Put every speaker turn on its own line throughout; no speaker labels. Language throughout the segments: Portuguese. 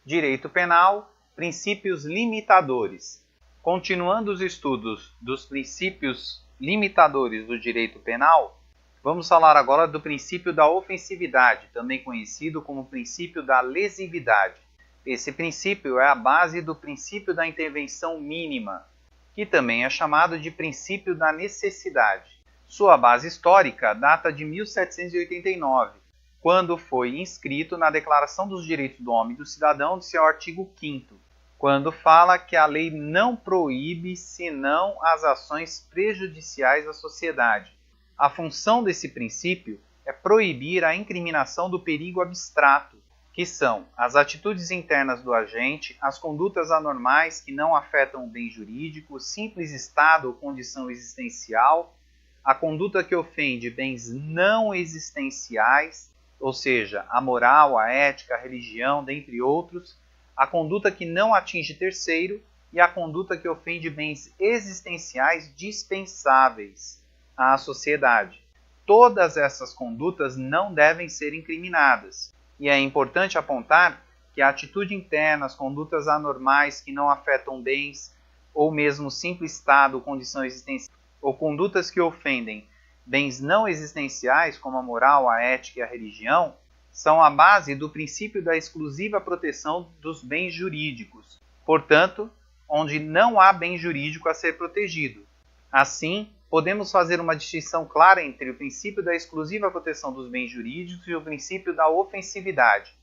Direito penal, princípios limitadores. Continuando os estudos dos princípios limitadores do direito penal, vamos falar agora do princípio da ofensividade, também conhecido como princípio da lesividade. Esse princípio é a base do princípio da intervenção mínima, que também é chamado de princípio da necessidade. Sua base histórica data de 1789, quando foi inscrito na Declaração dos Direitos do Homem e do Cidadão, do seu artigo 5º, quando fala que a lei não proíbe senão as ações prejudiciais à sociedade. A função desse princípio é proibir a incriminação do perigo abstrato, que são as atitudes internas do agente, as condutas anormais que não afetam o bem jurídico, o simples estado ou condição existencial, a conduta que ofende bens não existenciais, ou seja, a moral, a ética, a religião, dentre outros, a conduta que não atinge terceiro e a conduta que ofende bens existenciais dispensáveis à sociedade. Todas essas condutas não devem ser incriminadas. E é importante apontar que a atitude interna, as condutas anormais que não afetam bens, ou mesmo simples estado ou condição existencial, ou condutas que ofendem bens não existenciais, como a moral, a ética e a religião, são a base do princípio da exclusiva proteção dos bens jurídicos. Portanto, onde não há bem jurídico a ser protegido. Assim, podemos fazer uma distinção clara entre o princípio da exclusiva proteção dos bens jurídicos e o princípio da ofensividade.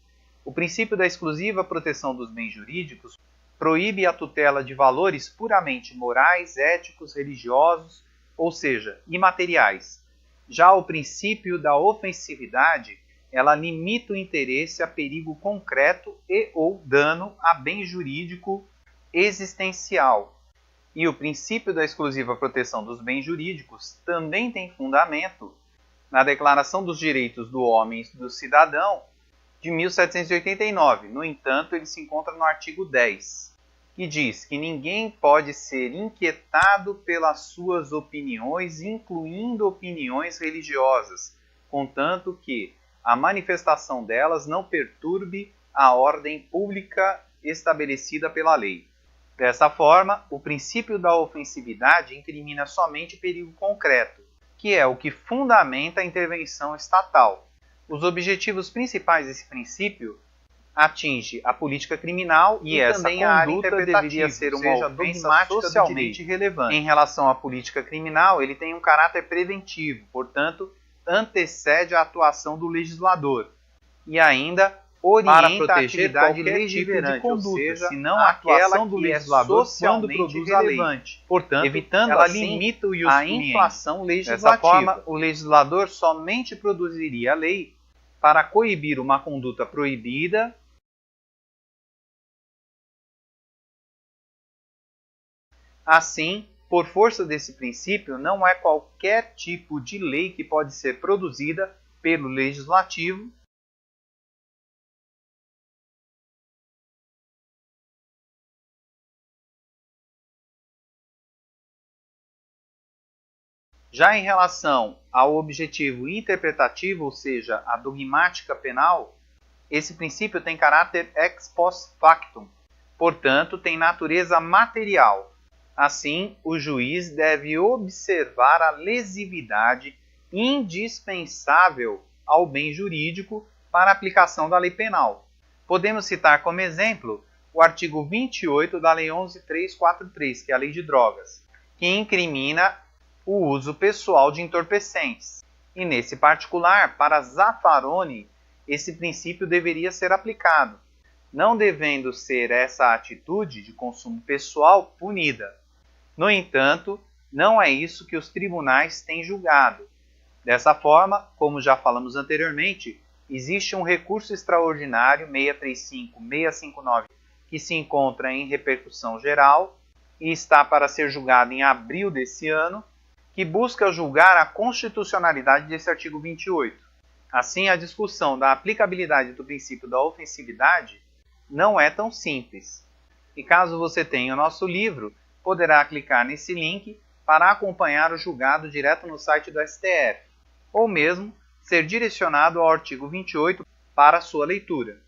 O princípio da exclusiva proteção dos bens jurídicos proíbe a tutela de valores puramente morais, éticos, religiosos, ou seja, imateriais. Já o princípio da ofensividade, ela limita o interesse a perigo concreto e ou dano a bem jurídico existencial. E o princípio da exclusiva proteção dos bens jurídicos também tem fundamento na Declaração dos Direitos do Homem e do Cidadão de 1789. No entanto, ele se encontra no artigo 10, que diz que ninguém pode ser inquietado pelas suas opiniões, incluindo opiniões religiosas, contanto que a manifestação delas não perturbe a ordem pública estabelecida pela lei. Dessa forma, o princípio da ofensividade incrimina somente perigo concreto, que é o que fundamenta a intervenção estatal. Os objetivos principais desse princípio atinge a política criminal e essa também a área interpretativa, deveria ser uma ofensa socialmente relevante. Em relação à política criminal, ele tem um caráter preventivo, portanto, antecede a atuação do legislador e ainda orienta a atividade legislativa de conduta, ou seja, senão aquela do legislador socialmente produz relevante. A lei. Portanto, evitando ela assim, limita a inflação legislativa. Dessa forma, o legislador somente produziria a lei para coibir uma conduta proibida assim, por força desse princípio, não é qualquer tipo de lei que pode ser produzida pelo legislativo Já em relação ao objetivo interpretativo, ou seja, a dogmática penal, esse princípio tem caráter ex post factum, portanto, tem natureza material. Assim, o juiz deve observar a lesividade indispensável ao bem jurídico para a aplicação da lei penal. Podemos citar como exemplo o artigo 28 da Lei 11.343, que é a Lei de Drogas, que incrimina o uso pessoal de entorpecentes. E nesse particular, para Zaffaroni, esse princípio deveria ser aplicado, não devendo ser essa atitude de consumo pessoal punida. No entanto, não é isso que os tribunais têm julgado. Dessa forma, como já falamos anteriormente, existe um recurso extraordinário 635-659 que se encontra em repercussão geral e está para ser julgado em abril desse ano, que busca julgar a constitucionalidade desse artigo 28. Assim, a discussão da aplicabilidade do princípio da ofensividade não é tão simples. E caso você tenha o nosso livro, poderá clicar nesse link para acompanhar o julgado direto no site do STF, ou mesmo ser direcionado ao artigo 28 para sua leitura.